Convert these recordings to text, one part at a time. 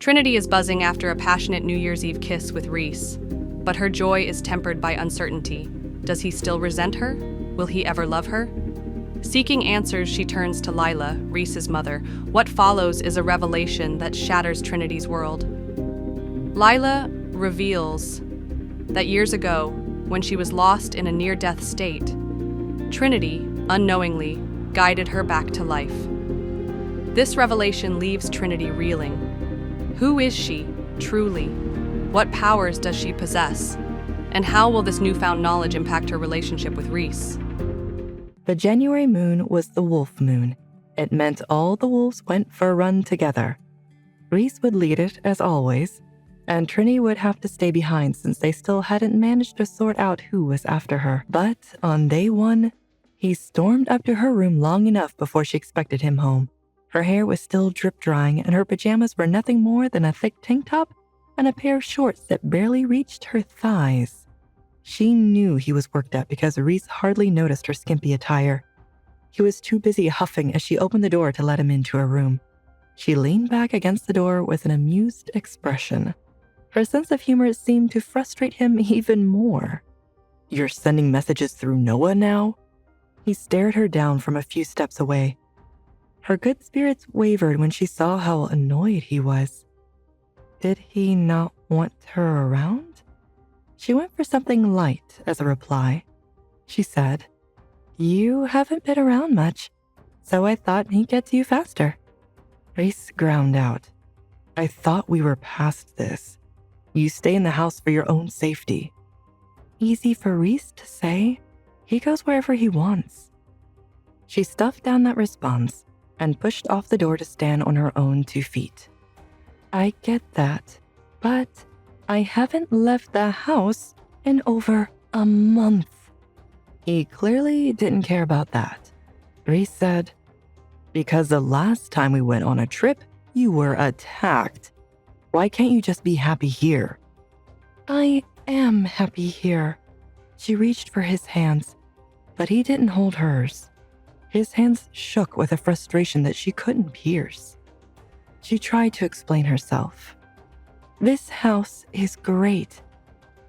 Trinity is buzzing after a passionate New Year's Eve kiss with Reece, but her joy is tempered by uncertainty. Does he still resent her? Will he ever love her? Seeking answers, she turns to Lila, Reece's mother. What follows is a revelation that shatters Trinity's world. Lila reveals that years ago, when she was lost in a near-death state, Trinity, unknowingly, guided her back to life. This revelation leaves Trinity reeling. Who is she, truly? What powers does she possess? And how will this newfound knowledge impact her relationship with Reece? The January moon was the wolf moon. It meant all the wolves went for a run together. Reece would lead it, as always, and Trinity would have to stay behind since they still hadn't managed to sort out who was after her. But on day one, he stormed up to her room long enough before she expected him home. Her hair was still drip-drying, and her pajamas were nothing more than a thick tank top and a pair of shorts that barely reached her thighs. She knew he was worked up because Reece hardly noticed her skimpy attire. He was too busy huffing as she opened the door to let him into her room. She leaned back against the door with an amused expression. Her sense of humor seemed to frustrate him even more. "You're sending messages through Noah now?" He stared her down from a few steps away. Her good spirits wavered when she saw how annoyed he was. Did he not want her around? She went for something light as a reply. She said, "You haven't been around much, so I thought he'd get to you faster." Reece ground out. "I thought we were past this. You stay in the house for your own safety." Easy for Reece to say. He goes wherever he wants. She stuffed down that response and pushed off the door to stand on her own 2 feet. "I get that, but I haven't left the house in over a month." He clearly didn't care about that. Reece said, "Because the last time we went on a trip, you were attacked. Why can't you just be happy here?" "I am happy here." She reached for his hands, but he didn't hold hers. His hands shook with a frustration that she couldn't pierce. She tried to explain herself. "This house is great,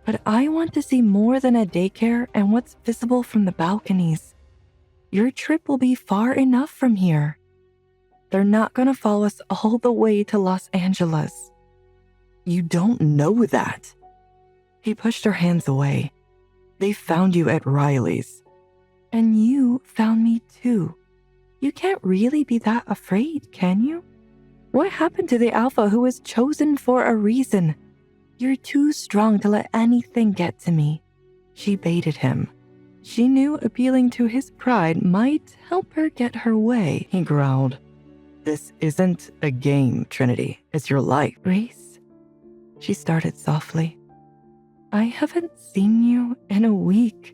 but I want to see more than a daycare and what's visible from the balconies. Your trip will be far enough from here. They're not going to follow us all the way to Los Angeles." "You don't know that." He pushed her hands away. "They found you at Riley's." "And you found me too. You can't really be that afraid, can you? What happened to the alpha who was chosen for a reason? You're too strong to let anything get to me." She baited him. She knew appealing to his pride might help her get her way. He growled, "This isn't a game, Trinity. It's your life." "Reece," she started softly, "I haven't seen you in a week.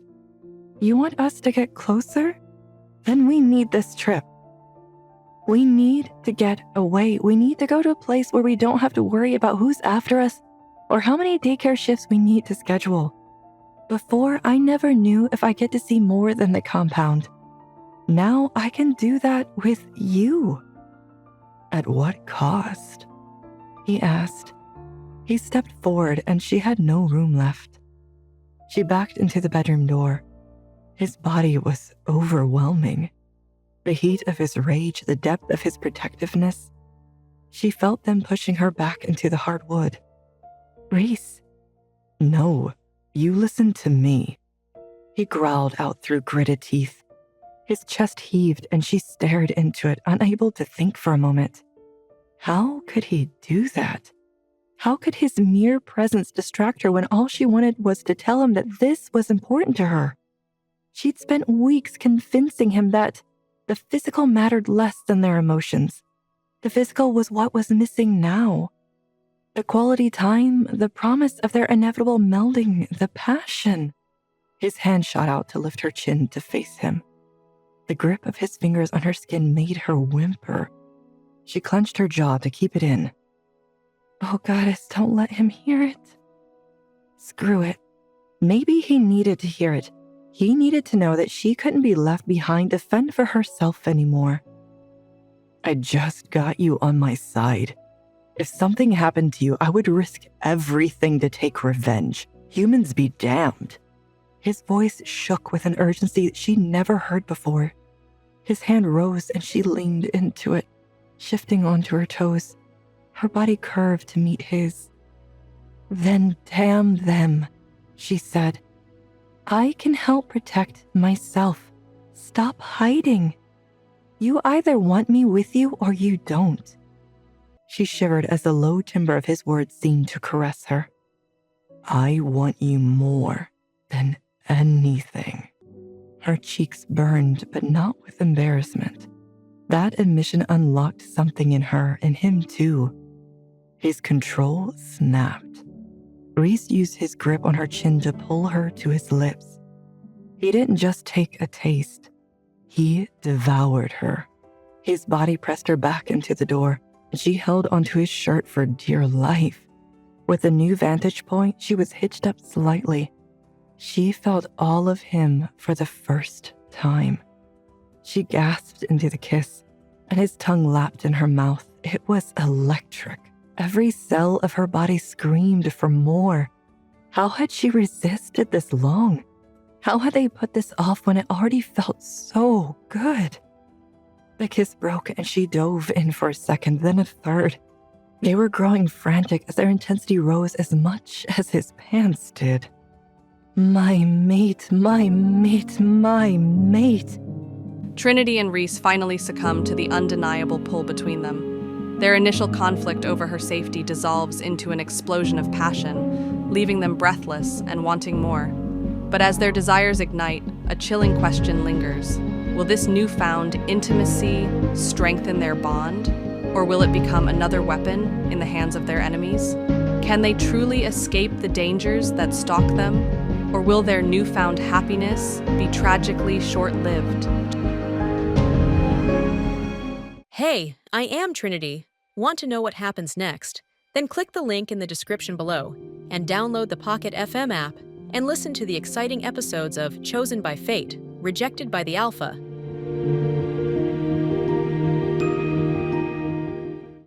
You want us to get closer? Then we need this trip. We need to get away. We need to go to a place where we don't have to worry about who's after us or how many daycare shifts we need to schedule. Before, I never knew if I get to see more than the compound. Now I can do that with you." "At what cost?" he asked. He stepped forward and she had no room left. She backed into the bedroom door. His body was overwhelming. The heat of his rage, the depth of his protectiveness. She felt them pushing her back into the hard wood. "Reece." "No, you listen to me." He growled out through gritted teeth. His chest heaved and she stared into it, unable to think for a moment. How could he do that? How could his mere presence distract her when all she wanted was to tell him that this was important to her? She'd spent weeks convincing him that the physical mattered less than their emotions. The physical was what was missing now. The quality time, the promise of their inevitable melding, the passion. His hand shot out to lift her chin to face him. The grip of his fingers on her skin made her whimper. She clenched her jaw to keep it in. "Oh, Goddess, don't let him hear it." Screw it. Maybe he needed to hear it. He needed to know that she couldn't be left behind to fend for herself anymore. "I just got you on my side." If something happened to you, I would risk everything to take revenge. Humans be damned." His voice shook with an urgency she'd never heard before. His hand rose and she leaned into it, shifting onto her toes. Her body curved to meet his. "Then damn them," she said. "I can help protect myself. Stop hiding. You either want me with you or you don't." She shivered as the low timbre of his words seemed to caress her. "I want you more than anything." Her cheeks burned, but not with embarrassment. That admission unlocked something in her and him too. His control snapped. Reece used his grip on her chin to pull her to his lips. He didn't just take a taste. He devoured her. His body pressed her back into the door, and she held onto his shirt for dear life. With a new vantage point, she was hitched up slightly. She felt all of him for the first time. She gasped into the kiss, and his tongue lapped in her mouth. It was electric. Every cell of her body screamed for more. How had she resisted this long? How had they put this off when it already felt so good? The kiss broke and she dove in for a second, then a third. They were growing frantic as their intensity rose as much as his pants did. My mate, my mate, my mate. Trinity and Reece finally succumb to the undeniable pull between them. Their initial conflict over her safety dissolves into an explosion of passion, leaving them breathless and wanting more. But as their desires ignite, a chilling question lingers. Will this newfound intimacy strengthen their bond, or will it become another weapon in the hands of their enemies? Can they truly escape the dangers that stalk them, or will their newfound happiness be tragically short-lived? Hey, I am Trinity. Want to know what happens next? Then click the link in the description below and download the Pocket FM app and listen to the exciting episodes of Chosen by Fate, Rejected by the Alpha,